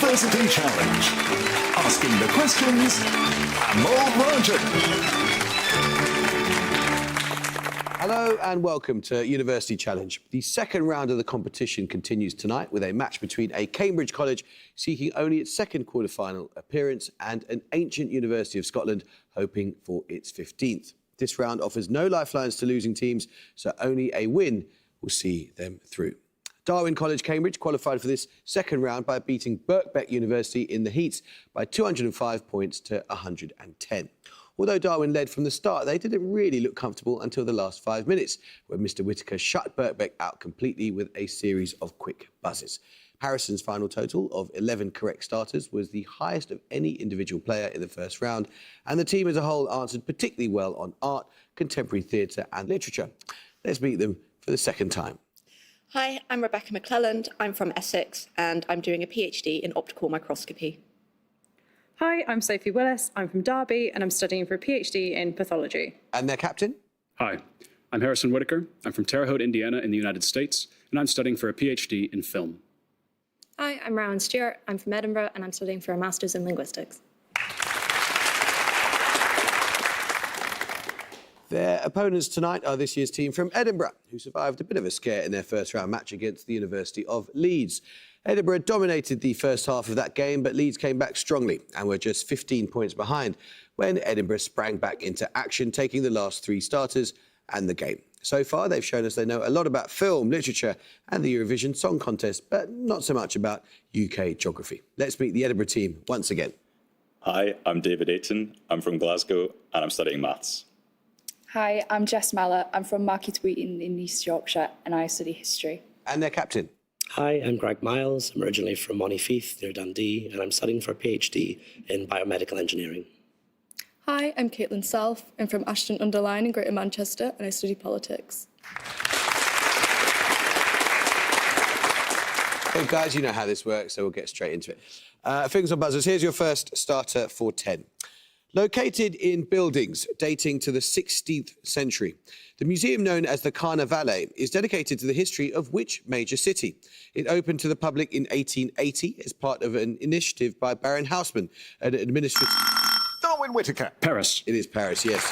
University Challenge. Asking the questions, Amol Rajan. Hello and welcome to University Challenge. The second round of the competition continues tonight with a match between a Cambridge college seeking only its second quarter-final appearance and an ancient University of Scotland hoping for its 15th. This round offers no lifelines to losing teams, so only a win will see them through. Darwin College, Cambridge qualified for this second round by beating Birkbeck University in the heats by 205 points to 110. Although Darwin led from the start, they didn't really look comfortable until the last 5 minutes, where Mr Whittaker shut Birkbeck out completely with a series of quick buzzes. Harrison's final total of 11 correct starters was the highest of any individual player in the first round, and the team as a whole answered particularly well on art, contemporary theatre and literature. Let's meet them for the second time. Hi, I'm Rebecca McClelland. I'm from Essex and I'm doing a PhD in optical microscopy. Hi, I'm Sophie Willis. I'm from Derby and I'm studying for a PhD in pathology. And their captain? Hi, I'm Harrison Whittaker. I'm from Terre Haute, Indiana in the United States, and I'm studying for a PhD in film. Hi, I'm Rowan Stewart. I'm from Edinburgh and I'm studying for a Master's in Linguistics. Their opponents tonight are this year's team from Edinburgh, who survived a bit of a scare in their first round match against the University of Leeds. Edinburgh dominated the first half of that game, but Leeds came back strongly and were just 15 points behind when Edinburgh sprang back into action, taking the last three starters and the game. So far, they've shown us they know a lot about film, literature and the Eurovision Song Contest, but not so much about UK geography. Let's meet the Edinburgh team once again. Hi, I'm David Ayton. I'm from Glasgow and I'm studying maths. Hi, I'm Jess Mallett. I'm from Markeatweeting in East Yorkshire and I study history. And their captain. Hi, I'm Greg Miles. I'm originally from Montefieth near Dundee and I'm studying for a PhD in biomedical engineering. Hi, I'm Caitlin Self. I'm from Ashton-under-Lyne in Greater Manchester and I study politics. Hey guys, you know how this works, so we'll get straight into it. Fingers on buzzers, here's your first starter for 10. Located in buildings dating to the 16th century, the museum known as the Carnavalet is dedicated to the history of which major city? It opened to the public in 1880 as part of an initiative by Baron Haussmann, an administrative... Darwin Whittaker. Paris. It is Paris, yes.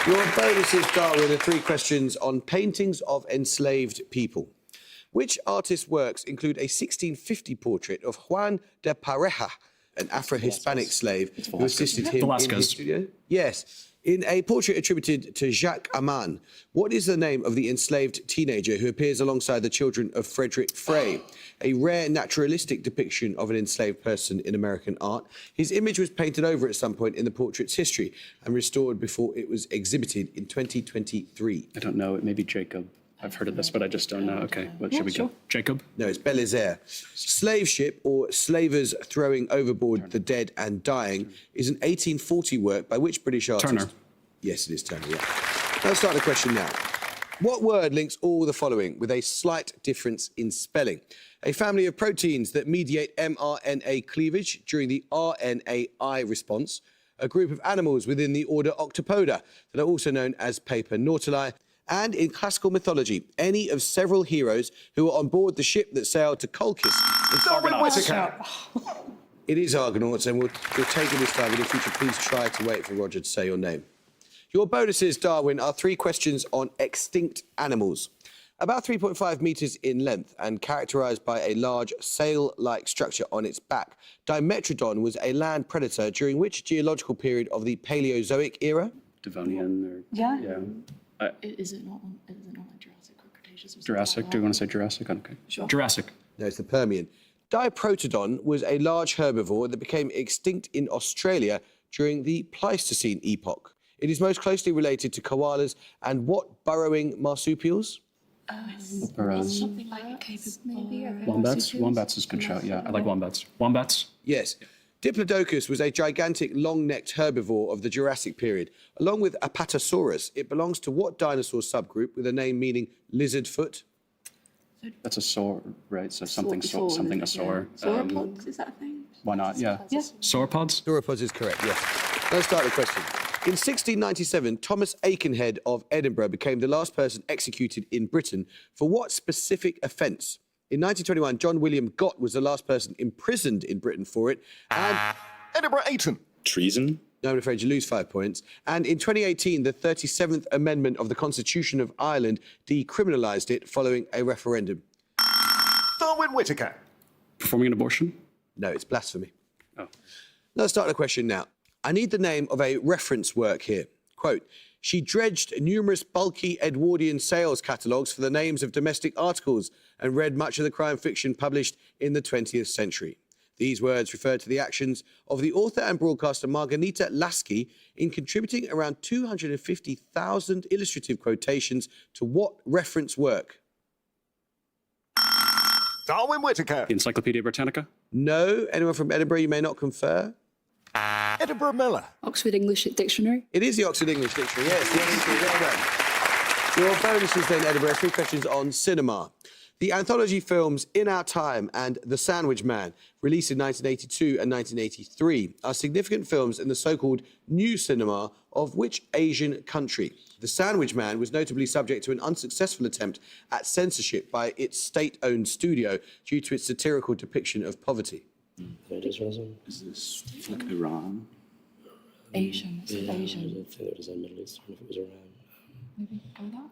Your bonuses, Darwin, are 3 questions on paintings of enslaved people. Which artist's works include a 1650 portrait of Juan de Pareja, an Afro-Hispanic slave who assisted him in his studio? Yes. In a portrait attributed to Jacques Aman, what is the name of the enslaved teenager who appears alongside the children of Frederick Frey? A rare naturalistic depiction of an enslaved person in American art. His image was painted over at some point in the portrait's history and restored before it was exhibited in 2023. I don't know, it may be Jacob. I've heard of this, but I just don't know. Okay, what should we go? Jacob? No, it's Belisaire. Slave Ship, or Slavers Throwing Overboard the Dead and Dying, is an 1840 work by which British artist? Turner. Yes, it is Turner, yeah. Let's start the question now. What word links all the following with a slight difference in spelling? A family of proteins that mediate mRNA cleavage during the RNAi response, a group of animals within the order Octopoda that are also known as paper nautili, and in classical mythology, any of several heroes who were on board the ship that sailed to Colchis. Darwin Whittaker. It is Argonauts, and we'll take it this time, but if you could please try to wait for Roger to say your name. Your bonuses, Darwin, are 3 questions on extinct animals. About 3.5 metres in length and characterised by a large sail-like structure on its back, Dimetrodon was a land predator during which geological period of the Paleozoic era? Devonian or... Yeah. Is it not like Jurassic or Cretaceous? Jurassic, do you want to say Jurassic? Okay. Sure. Jurassic. No, it's the Permian. Diprotodon was a large herbivore that became extinct in Australia during the Pleistocene epoch. It is most closely related to koalas and what burrowing marsupials? Burrows. Something like a cave of maybe. Wombats? Wombats is a good shout, yeah. I like wombats. Wombats? Yes. Diplodocus was a gigantic, long-necked herbivore of the Jurassic period. Along with Apatosaurus, it belongs to what dinosaur subgroup with a name meaning lizard foot? That's a saur, right? So something a saur. Sauropods, is that a thing? Why not? Yeah. Sauropods? Sauropods is correct, yes. Let's start the question. In 1697, Thomas Aikenhead of Edinburgh became the last person executed in Britain for what specific offence? In 1921, John William Gott was the last person imprisoned in Britain for it. And Edinburgh Ayton. Treason. no, I'm afraid you lose 5 points. And in 2018, the 37th Amendment of the Constitution of Ireland decriminalised it following a referendum. Darwin Whittaker. Performing an abortion? No, it's blasphemy. Oh. Let's start the question now. I need the name of a reference work here. Quote, she dredged numerous bulky Edwardian sales catalogues for the names of domestic articles and read much of the crime fiction published in the 20th century. These words refer to the actions of the author and broadcaster Margarita Lasky in contributing around 250,000 illustrative quotations to what reference work? Darwin Whittaker. The Encyclopedia Britannica? No. Anyone from Edinburgh, you may not confer? Edinburgh Miller. Oxford English Dictionary. It is the Oxford English Dictionary, yes. Well done. Your bonuses then, Edinburgh. 3 questions on cinema. The anthology films In Our Time and The Sandwich Man, released in 1982 and 1983, are significant films in the so-called new cinema of which Asian country? The Sandwich Man was notably subject to an unsuccessful attempt at censorship by its state-owned studio due to its satirical depiction of poverty. Is this like Iran? Asian. It's Yeah, Asian. I think it was in Middle Eastern if it was around. Maybe go that.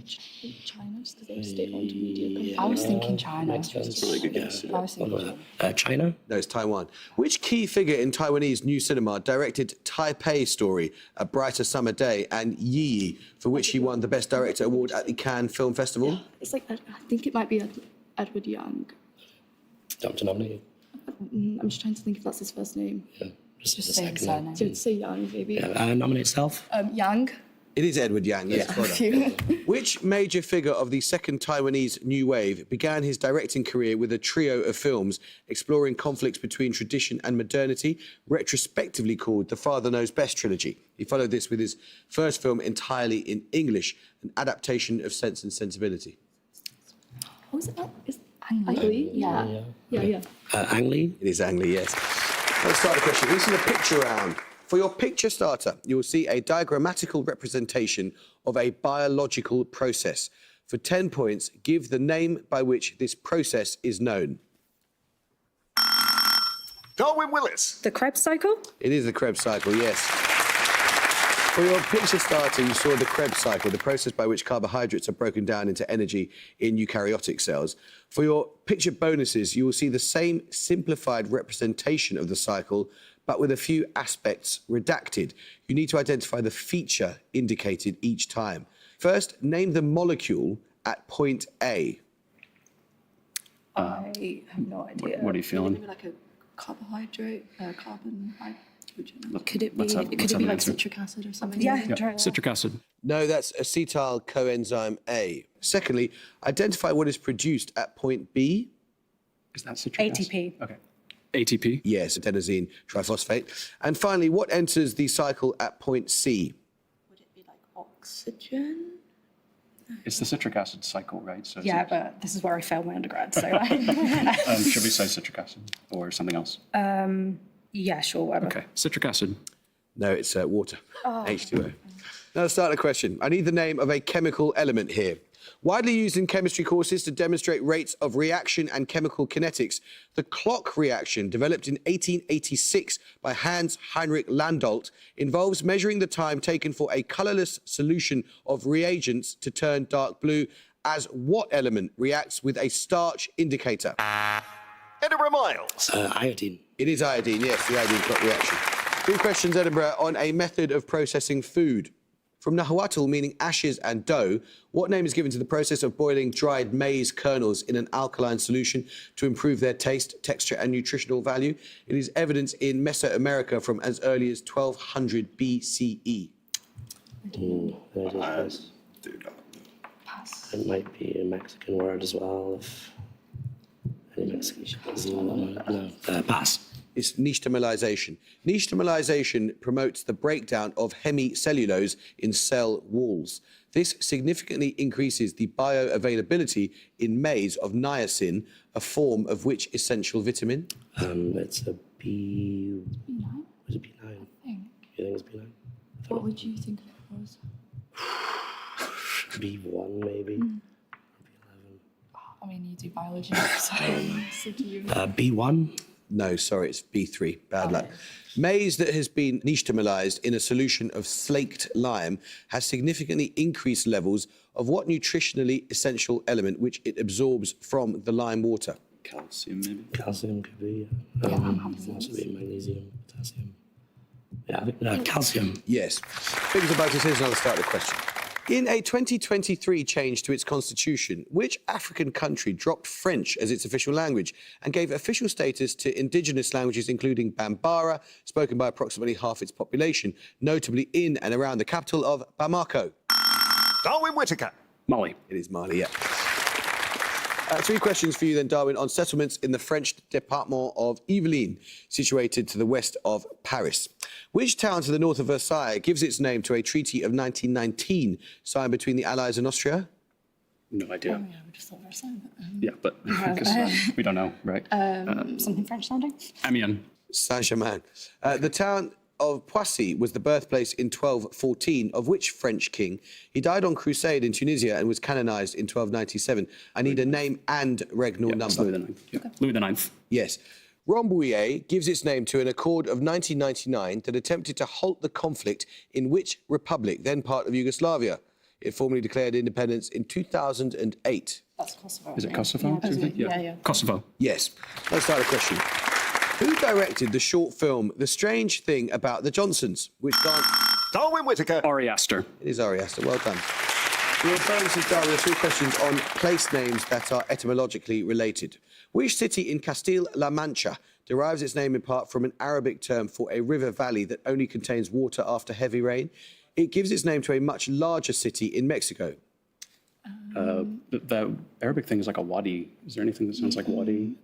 China's because they're state-owned media. I was thinking China. Makes sense. Really good guess. I was thinking China. China? No, it's Taiwan. Which key figure in Taiwanese new cinema directed Taipei Story, A Brighter Summer Day, and Yi Yi, for which he won the Best Director award at the Cannes Film Festival? It's like, I think it might be Edward Young. Don't to nominate. I'm just trying to think if that's his first name. Yeah. Just the say second name. So say Young, maybe. Yeah, nominate self. Yang. It is Edward Yang, yes. Well done. Which major figure of the second Taiwanese New Wave began his directing career with a trio of films exploring conflicts between tradition and modernity, retrospectively called the Father Knows Best trilogy? He followed this with his first film entirely in English, an adaptation of Sense and Sensibility. What was it? Is Ang Lee? Yeah. Ang Lee? It is Ang Lee, yes. Let's start the question. This is a picture round. For your picture starter, you will see a diagrammatical representation of a biological process. For 10 points, give the name by which this process is known. Darwin Willis. The Krebs cycle? It is the Krebs cycle, yes. For your picture starter, you saw the Krebs cycle, the process by which carbohydrates are broken down into energy in eukaryotic cells. For your picture bonuses, you will see the same simplified representation of the cycle, but with a few aspects redacted. You need to identify the feature indicated each time. First, name the molecule at point A. I have no idea. What are you feeling? Maybe like a carbohydrate, carbon hydrogen. Could it be Like citric acid or something? Yeah, citric acid. No, that's acetyl coenzyme A. Secondly, identify what is produced at point B. Is that citric acid? ATP. Okay. ATP? Yes, adenosine triphosphate. And finally, what enters the cycle at point C? Would it be like oxygen? It's the citric acid cycle, right? So Yeah, but this is where I failed my undergrad, so should we say citric acid or something else? yeah, sure, whatever. Okay, citric acid. No, it's water, H2O. Now, let's start the question. I need the name of a chemical element here. Widely used in chemistry courses to demonstrate rates of reaction and chemical kinetics, the clock reaction, developed in 1886 by Hans Heinrich Landolt, involves measuring the time taken for a colourless solution of reagents to turn dark blue, as what element reacts with a starch indicator? Edinburgh Miles. Iodine. It is iodine, yes, the iodine clock reaction. 3 questions, Edinburgh, on a method of processing food. From Nahuatl, meaning ashes and dough, what name is given to the process of boiling dried maize kernels in an alkaline solution to improve their taste, texture, and nutritional value? It is evident in Mesoamerica from as early as 1200 BCE. It might be a Mexican word as well. If any Mexican. No, pass. It's nixtamalization. Nixtamalization promotes the breakdown of hemicellulose in cell walls. This significantly increases the bioavailability in maize of niacin, a form of which essential vitamin? It's a B. B9? Was it B9? I think. You think it's B9? What would you think it was? B1 maybe. I mean, you do biology. So do you? B1. No, sorry, it's B3. Bad luck. Maize that has been nixtamalized in a solution of slaked lime has significantly increased levels of what nutritionally essential element which it absorbs from the lime water? Calcium, maybe? Calcium could be. Also be magnesium, potassium. Yeah, I think calcium. Yes. Fingers about it. Here's another start of the question. In a 2023 change to its constitution, which African country dropped French as its official language and gave official status to indigenous languages including Bambara, spoken by approximately half its population, notably in and around the capital of Bamako? Darwin Whittaker. Mali. It is Mali, yeah. Three questions for you then, Darwin, on settlements in the French department of Yvelines, situated to the west of Paris. Which town to the north of Versailles gives its name to a treaty of 1919 signed between the Allies and Austria? No idea. Oh, yeah, we just thought Versailles. Yeah, but we don't know, right? Something French sounding? Amiens. Saint-Germain. The town of Poissy was the birthplace in 1214 of which French king? He died on crusade in Tunisia and was canonized in 1297. I need a name and regnal number. Louis IX. Yeah. Louis IX. Yes. Rambouillet gives its name to an accord of 1999 that attempted to halt the conflict in which republic, then part of Yugoslavia? It formally declared independence in 2008. That's Kosovo. Is it Kosovo? Yeah. Kosovo. Yes. Let's start a question. Who directed the short film The Strange Thing About the Johnsons, which Darwin Whittaker. Ari Aster. It is Ari Aster. Well done. Your bonus is, Darwin, three questions on place names that are etymologically related. Which city in Castile-La Mancha derives its name in part from an Arabic term for a river valley that only contains water after heavy rain? It gives its name to a much larger city in Mexico. The Arabic thing is like a wadi. Is there anything that sounds like wadi?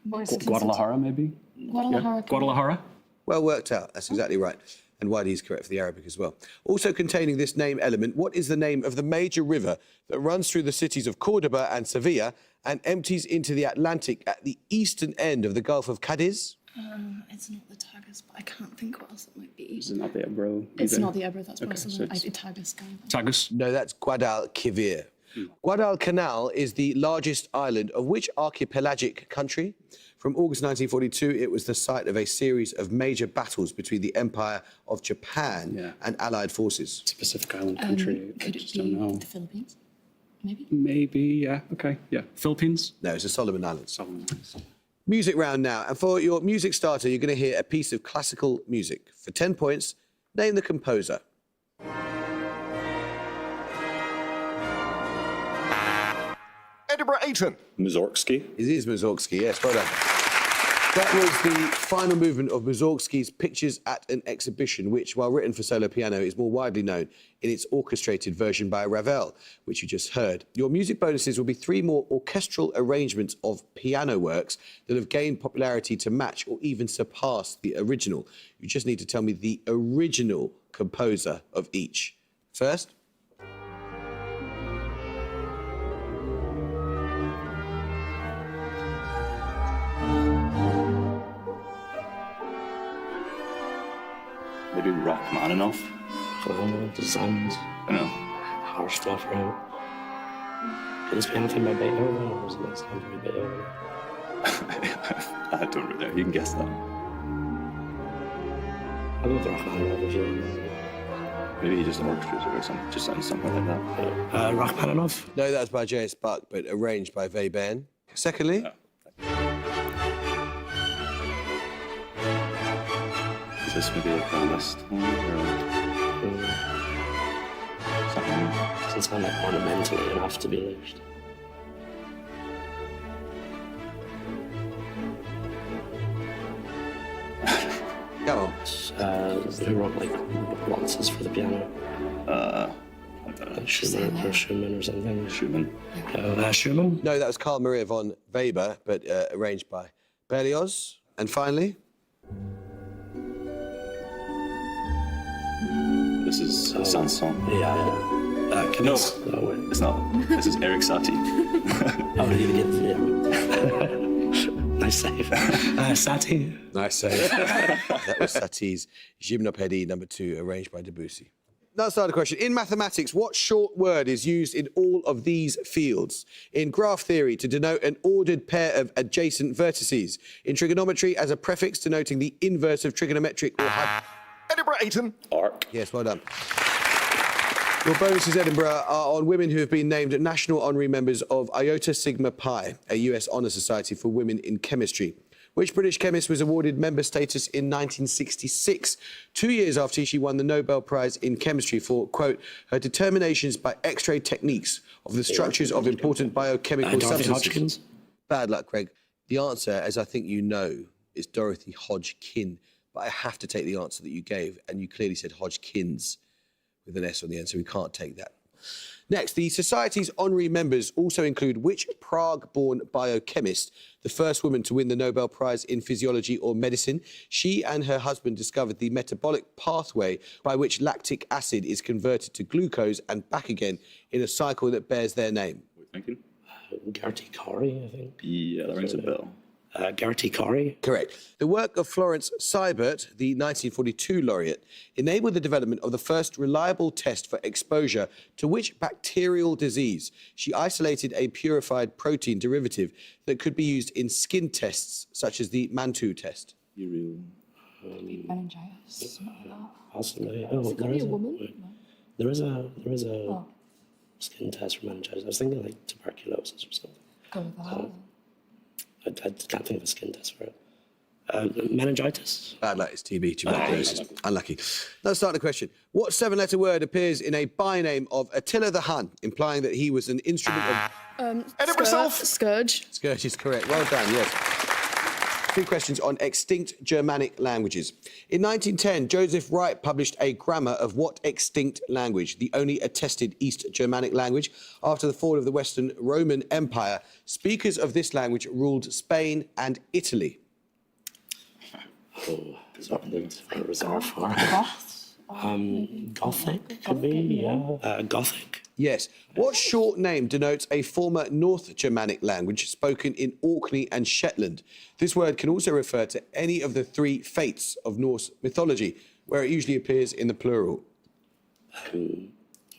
Guadalajara, maybe? Guadalajara. Guadalajara? Well worked out. That's exactly right. And Wadi is correct for the Arabic as well. Also containing this name element, what is the name of the major river that runs through the cities of Cordoba and Sevilla and empties into the Atlantic at the eastern end of the Gulf of Cadiz? It's not the Tagus, but I can't think what else it might be. Is it not the Ebro? It's either? not the Ebro, that's possible. so I it's think Tagus. Tagus. No, that's Guadalquivir. Guadalcanal is the largest island of which archipelagic country? From August 1942, it was the site of a series of major battles between the Empire of Japan and Allied forces. It's a Pacific Island country. I Could just it be don't know. the Philippines? Maybe? Maybe, yeah. Okay, yeah. Philippines? No, it's the Solomon Islands. Solomon Islands. Music round now. And for your music starter, you're going to hear a piece of classical music. For 10 points, name the composer. Edinburgh Ayton. Mussorgsky. It is Mussorgsky, yes, well done. That was the final movement of Mussorgsky's Pictures at an Exhibition, which, while written for solo piano, is more widely known in its orchestrated version by Ravel, which you just heard. Your music bonuses will be 3 more orchestral arrangements of piano works that have gained popularity to match or even surpass the original. You just need to tell me the original composer of each. First. Maybe Rachmaninoff. The sounds. I know. Harsh stuff, right? Can this be anything by Beethoven, or is it not sound very Beethoven? I don't really know. You can guess that. I'll go with Rachmaninoff if you Maybe he just orchestrated it or something. Just sounds something like that. Rachmaninoff? No, that was by J.S. Bach, but arranged by Webern. Secondly. Is this maybe like a list one or something? Doesn't sound like ornamentally enough to be listed. Come on. Who wrote like waltzes for the piano? I don't know. Schumann or something. Schumann. Schumann? No, that was Carl Maria von Weber, but arranged by Berlioz. And finally. This is Sanson. Yeah. No, wait. it's not. This is Eric Satie. Oh, did you get Nice save. Satie. Nice save. That was Satie's Gymnopédie No. 2, arranged by Debussy. Now, start a question. In mathematics, what short word is used in all of these fields? In graph theory, to denote an ordered pair of adjacent vertices. In trigonometry, as a prefix denoting the inverse of trigonometric or Edinburgh 18. Arc. Yes, well done. Your bonuses, Edinburgh, are on women who have been named national honorary members of Iota Sigma Pi, a US honour society for women in chemistry. Which British chemist was awarded member status in 1966, 2 years after she won the Nobel Prize in Chemistry for, quote, her determinations by X-ray techniques of the structures of important biochemical Dorothy substances? Hodgkins. Bad luck, Craig. The answer, as I think you know, is Dorothy Hodgkin. But I have to take the answer that you gave, and you clearly said Hodgkins with an S on the end, so we can't take that. Next, the Society's honorary members also include which Prague-born biochemist, the first woman to win the Nobel Prize in Physiology or Medicine. She and her husband discovered the metabolic pathway by which lactic acid is converted to glucose and back again in a cycle that bears their name. Thinking? Gertie Corey, I think. Yeah, that rings a bell. Gertie Corey. Correct. The work of Florence Seibert, the 1942 laureate, enabled the development of the first reliable test for exposure to which bacterial disease. She isolated a purified protein derivative that could be used in skin tests, such as the Mantoux test. Meningitis. Possibly. Is it going to be a woman? There is a skin test for meningitis. I was thinking like tuberculosis or something. Go with that. I can't think of a skin test for it. Meningitis? Bad luck, it's TB, tuberculosis. Unlucky. Let's start the question. What seven-letter word appears in a byname of Attila the Hun, implying that he was an instrument of... Edinburgh Self. Scourge. Scourge is correct. Well done, yes. 3 questions on extinct Germanic languages. In 1910, Joseph Wright published a grammar of what extinct language, the only attested East Germanic language. After the fall of the Western Roman Empire, speakers of this language ruled Spain and Italy. Oh, there's something for a reserve for. Gothic could be, yeah. Gothic. Yes. What short name denotes a former North Germanic language spoken in Orkney and Shetland? This word can also refer to any of the 3 fates of Norse mythology, where it usually appears in the plural.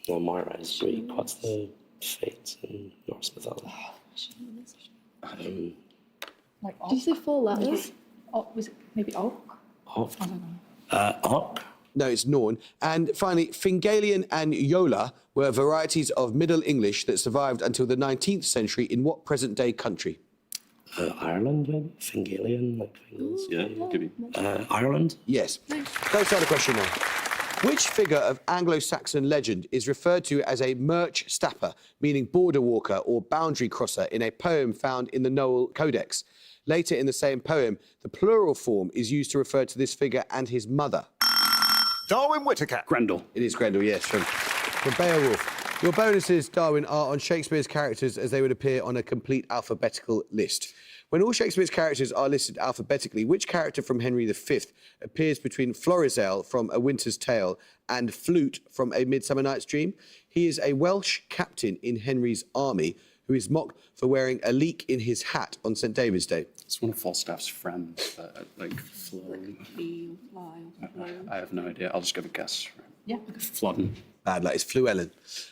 Well, Moira is Greek. What's the fates in Norse mythology? Did you say 4 letters? Was it maybe Orc? Orc. Orc. No, it's Norn. And finally, Fingalian and Yola were varieties of Middle English that survived until the 19th century in what present-day country? Ireland, maybe? Fingalian, like Fingals. Yeah, could be. Ireland? Yes. Let's start a question now. Which figure of Anglo-Saxon legend is referred to as a merch stapper, meaning border walker or boundary crosser, in a poem found in the Noel Codex? Later in the same poem, the plural form is used to refer to this figure and his mother. Darwin Whittaker. Grendel. It is Grendel, yes, from Beowulf. Your bonuses, Darwin, are on Shakespeare's characters as they would appear on a complete alphabetical list. When all Shakespeare's characters are listed alphabetically, which character from Henry V appears between Florizel from A Winter's Tale and Flute from A Midsummer Night's Dream? He is a Welsh captain in Henry's army who is mocked for wearing a leek in his hat on St. David's Day. It's one of Falstaff's friends, Flo. I have no idea. I'll just give a guess. Yeah. Flodden. Bad luck, it's Fluellen.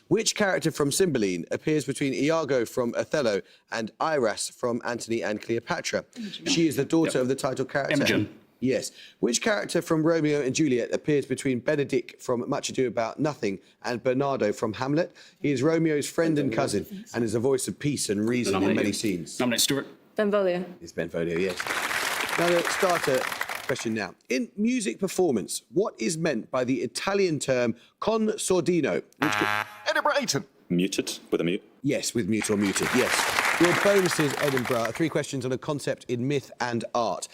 Which character from Cymbeline appears between Iago from Othello and Iras from Antony and Cleopatra? She is the daughter of the title character. Imogen. Yes. Which character from Romeo and Juliet appears between Benedict from Much Ado About Nothing and Bernardo from Hamlet? He is Romeo's friend and cousin and is a voice of peace and reason in many scenes. Nominate Stuart. Benvolio. It's Benvolio, yes. Now, the starter question now. In music performance, what is meant by the Italian term con sordino? Edinburgh 18. Muted with a mute. Yes, with mute or muted, yes. Your bonuses, Edinburgh, 3 questions on a concept in myth and art.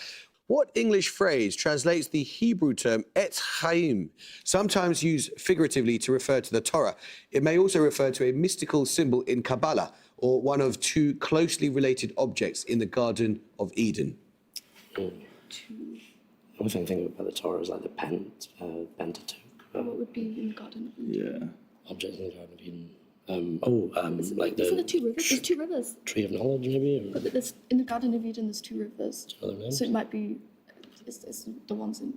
What English phrase translates the Hebrew term et chaim, sometimes used figuratively to refer to the Torah? It may also refer to a mystical symbol in Kabbalah or one of 2 closely related objects in the Garden of Eden. The only thing I think about the Torah is like the Pentateuch. What would be in the Garden of Eden? Yeah. Objects in the Garden of Eden. Like isn't there 2 rivers? There's 2 rivers. Tree of Knowledge, maybe? Or... But there's, in the Garden of Eden, there's 2 rivers. Other names? So it might be... It's the ones in...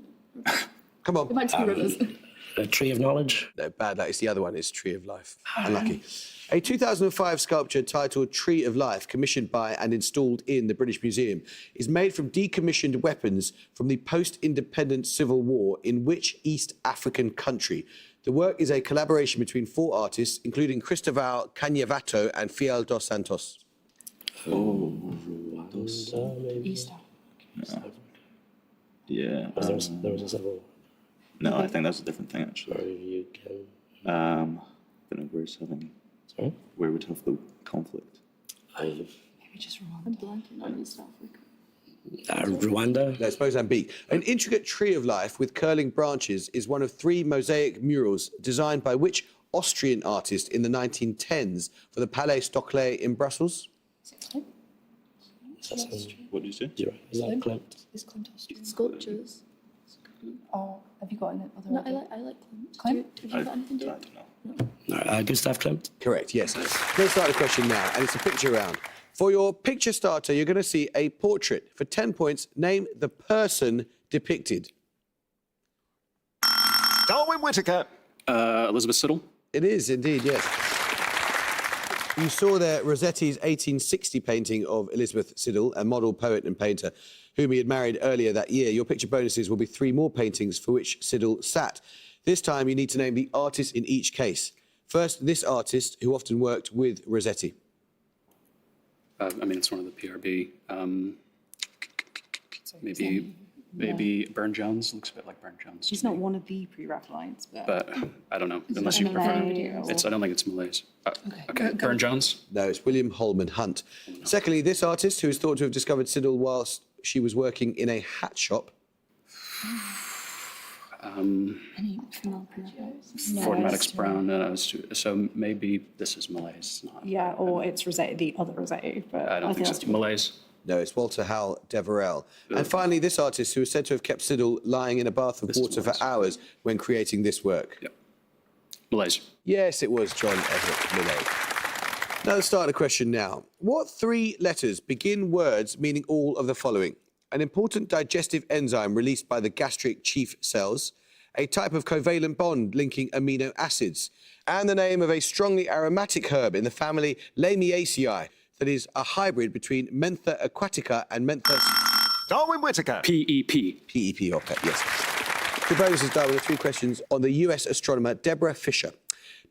Come on. It might be 2 rivers. A tree of knowledge. No, bad luck. It's the other one. It's Tree of Life. Unlucky. A 2005 sculpture titled Tree of Life, commissioned by and installed in the British Museum, is made from decommissioned weapons from the post-independence civil war in which East African country? The work is a collaboration between 4 artists, including Cristóbal Cañavato and Fiel dos Santos. Rwanda, maybe? East Africa. Yeah. There was a civil No, I think that's a different thing, actually. war. You can. But no, where's having... Sorry? Where would have the conflict? Maybe just Rwanda. Blanking on East Africa. Rwanda. No, it's Mozambique. An intricate tree of life with curling branches is one of 3 mosaic murals designed by which Austrian artist in the 1910s for the Palais Stoclet in Brussels? What did you say? Zero. Is that Klimt? Is Klimt Austrian? Sculptures. Oh, have you got any other No, idea? I like Klimt. Klimt? Have you got anything to do? don't know. No, Gustav Klimt. Correct, yes. Let's start the question now, and it's a picture round. For your picture starter, you're going to see a portrait. For 10 points, name the person depicted. Darwin Whittaker. Elizabeth Siddle. It is indeed, yes. You saw there Rossetti's 1860 painting of Elizabeth Siddal, a model poet and painter whom he had married earlier that year. Your picture bonuses will be 3 more paintings for which Siddal sat. This time you need to name the artist in each case. First, this artist who often worked with Rossetti. I mean, it's one of the PRB. Maybe Burne-Jones. Looks a bit like Burne-Jones. He's not one of the pre-Raphaelites, But I don't know, unless you prefer. I don't think it's Malays. Okay, Burne-Jones. No, it's William Holman Hunt. Secondly, this artist who is thought to have discovered Siddal whilst she was working in a hat shop. Ford Maddox Brown. So maybe this is Malays. Not, Yeah, or it's Rossetti, the other Rossetti. But I don't think so. Malays. No, it's Walter Hal Deverell. And finally, this artist who is said to have kept Siddal lying in a bath of water for hours when creating this work. Yep. Malays. Yes, it was John Everett Millay. Now, let's start the question now. What 3 letters begin words meaning all of the following? An important digestive enzyme released by the gastric chief cells, a type of covalent bond linking amino acids, and the name of a strongly aromatic herb in the family Lamiaceae that is a hybrid between Mentha aquatica and Mentha... Darwin Whittaker. PEP. PEP, okay, yes. The bonus is Darwin with 3 questions on the US astronomer Deborah Fisher.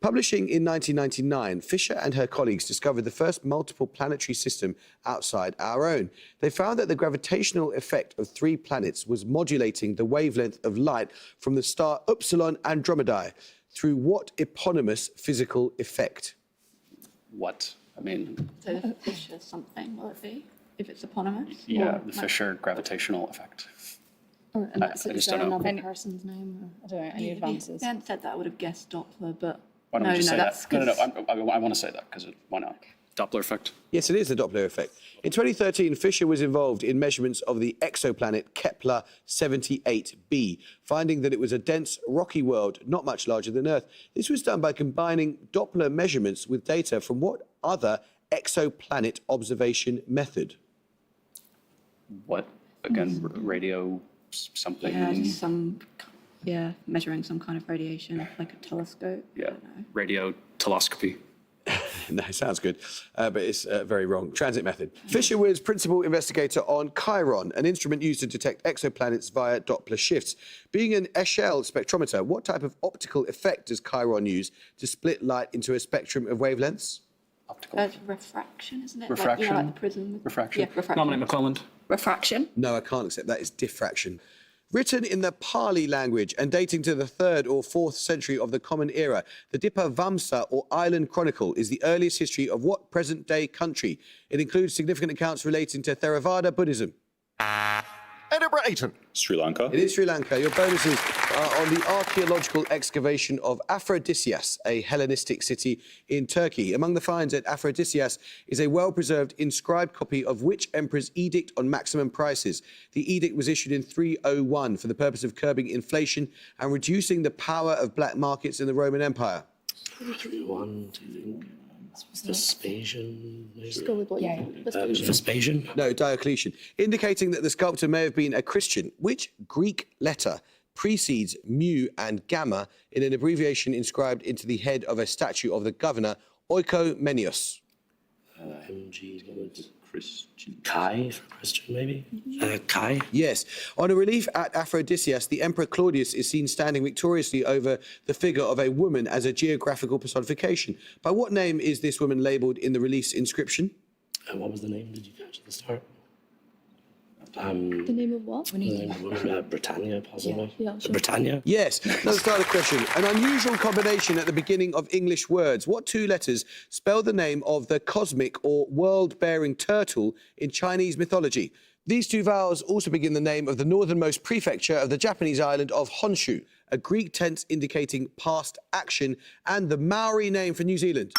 Publishing in 1999, Fisher and her colleagues discovered the first multiple planetary system outside our own. They found that the gravitational effect of 3 planets was modulating the wavelength of light from the star Upsilon Andromedae through what eponymous physical effect? What? I mean, So the Fisher something, will it be? If it's eponymous? yeah, the Fisher gravitational effect. And that's, I is just there don't know. another person's name? I don't know, any If advances? they hadn't said that, I would have guessed Doppler, but Why don't we just say that's that? No, 'cause- I want to say that because why not? Doppler effect. Yes, it is the Doppler effect. In 2013, Fisher was involved in measurements of the exoplanet Kepler 78b, finding that it was a dense, rocky world not much larger than Earth. This was done by combining Doppler measurements with data from what other exoplanet observation method? What? Again, radio something. yeah, just measuring some kind of radiation, like a telescope. I Yeah, don't know. radio telescopy. No, it sounds good, but it's very wrong. Transit method. Fisher was principal investigator on Chiron, an instrument used to detect exoplanets via Doppler shifts. Being an Echelle spectrometer, what type of optical effect does Chiron use to split light into a spectrum of wavelengths? Optical. Refraction, isn't it? Refraction. Like the prism. Refraction. Yeah, refraction. Nominate McClelland. Refraction. No, I can't accept that. It's diffraction. Written in the Pali language and dating to the 3rd or 4th century of the Common Era, the Dipavamsa or Island Chronicle is the earliest history of what present-day country? It includes significant accounts relating to Theravada Buddhism. Edinburgh Ayton. Sri Lanka. It is Sri Lanka. Your bonuses are on the archaeological excavation of Aphrodisias, a Hellenistic city in Turkey. Among the finds at Aphrodisias is a well-preserved inscribed copy of which emperor's edict on maximum prices? The edict was issued in 301 for the purpose of curbing inflation and reducing the power of black markets in the Roman Empire. 301, do you think? Vespasian? Just go with what you think. Vespasian? No, Diocletian, indicating that the sculptor may have been a Christian. Which Greek letter precedes mu and gamma in an abbreviation inscribed into the head of a statue of the governor Oikoumenios? MG, Christian. Chi for Christian, maybe? Chi? Yes. On a relief at Aphrodisias, the Emperor Claudius is seen standing victoriously over the figure of a woman as a geographical personification. By what name is this woman labelled in the relief's inscription? What was the name? Did you catch at the start? The name of what? The name of the woman, Britannia, possibly? Yeah, sure. Britannia? Yes. Let's start the question. An unusual combination at the beginning of English words. What two letters spell the name of the cosmic or world-bearing turtle in Chinese mythology? These two vowels also begin the name of the northernmost prefecture of the Japanese island of Honshu, a Greek tense indicating past action, and the Maori name for New Zealand.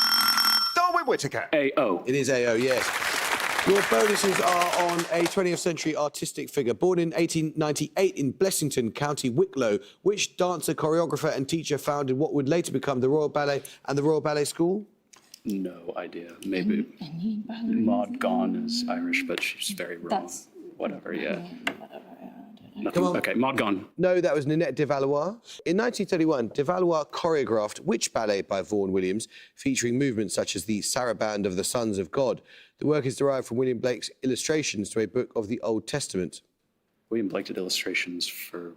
Darwin Whittaker. AO. It is AO, yes. Your bonuses are on a 20th century artistic figure. Born in 1898 in Blessington, County Wicklow, which dancer, choreographer and teacher founded what would later become the Royal Ballet and the Royal Ballet School? No idea. Maybe Maud Gone is Irish, but she's very wrong. Whatever, yeah. Nothing. Come on. Okay, Maud Gone. No, that was Ninette de Valois. In 1931, de Valois choreographed which ballet by Vaughan Williams, featuring movements such as the Saraband of the Sons of God? The work is derived from William Blake's illustrations to a book of the Old Testament. William Blake did illustrations for,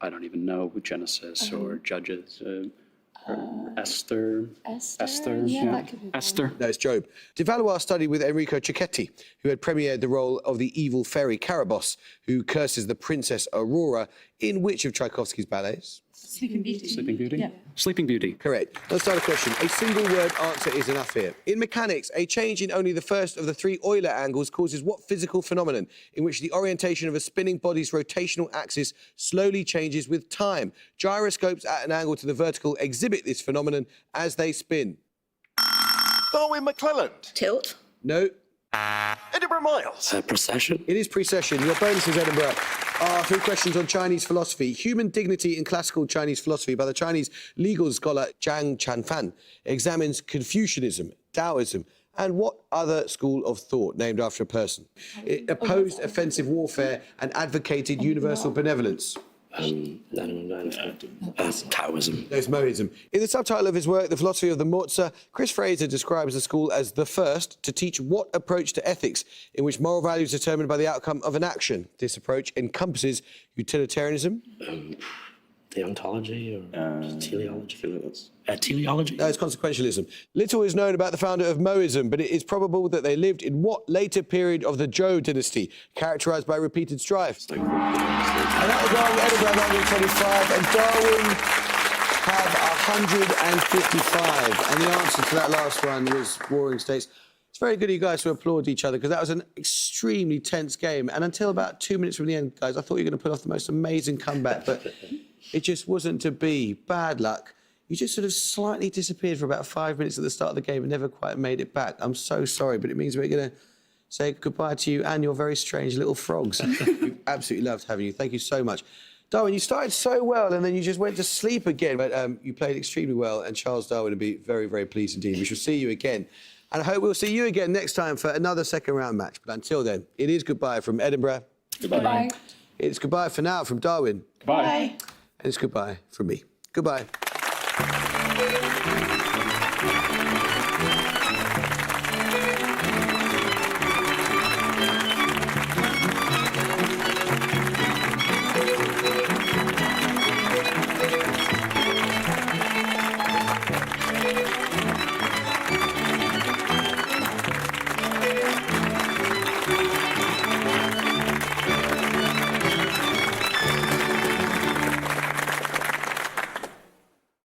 I don't even know, Genesis or Judges. Or Esther. Esther. Yeah, that could be Esther. No, it's Job. De Valois studied with Enrico Cecchetti, who had premiered the role of the evil fairy Carabosse, who curses the Princess Aurora in which of Tchaikovsky's ballets? Sleeping Beauty. Sleeping Beauty? Yeah. Sleeping Beauty. Correct. Let's start a question. A single word answer is enough here. In mechanics, a change in only the first of the three Euler angles causes what physical phenomenon in which the orientation of a spinning body's rotational axis slowly changes with time? Gyroscopes at an angle to the vertical exhibit this phenomenon as they spin. Darwin McClelland. Tilt. No. Edinburgh Miles. Procession? It is precession. Your bonus is Edinburgh. Three questions on Chinese philosophy. Human Dignity in Classical Chinese Philosophy by the Chinese legal scholar Zhang Chanfan examines Confucianism, Taoism, and what other school of thought named after a person? It opposed offensive warfare and advocated universal benevolence. Taoism. There's Mohism. In the subtitle of his work, The Philosophy of the Mozi, Chris Fraser describes the school as the first to teach what approach to ethics in which moral values are determined by the outcome of an action. This approach encompasses utilitarianism. Deontology or teleology? Teleology? No, it's consequentialism. Little is known about the founder of Mohism, but it is probable that they lived in what later period of the Zhou dynasty, characterised by repeated strife? And that was wrong. Edinburgh 125, and Darwin have 155. And the answer to that last one was Warring States. It's very good of you guys to applaud each other, because that was an extremely tense game. And until about 2 minutes from the end, guys, I thought you were going to put off the most amazing comeback, but it just wasn't to be. Bad luck. You just sort of slightly disappeared for about 5 minutes at the start of the game and never quite made it back. I'm so sorry, but it means we're going to say goodbye to you and your very strange little frogs. We've absolutely loved having you. Thank you so much. Darwin, you started so well and then you just went to sleep again. But you played extremely well, and Charles Darwin will be very, very pleased indeed. We shall see you again. And I hope we'll see you again next time for another second-round match. But until then, it is goodbye from Edinburgh. Goodbye. It's goodbye for now from Darwin. Goodbye. And it's goodbye from me. Goodbye.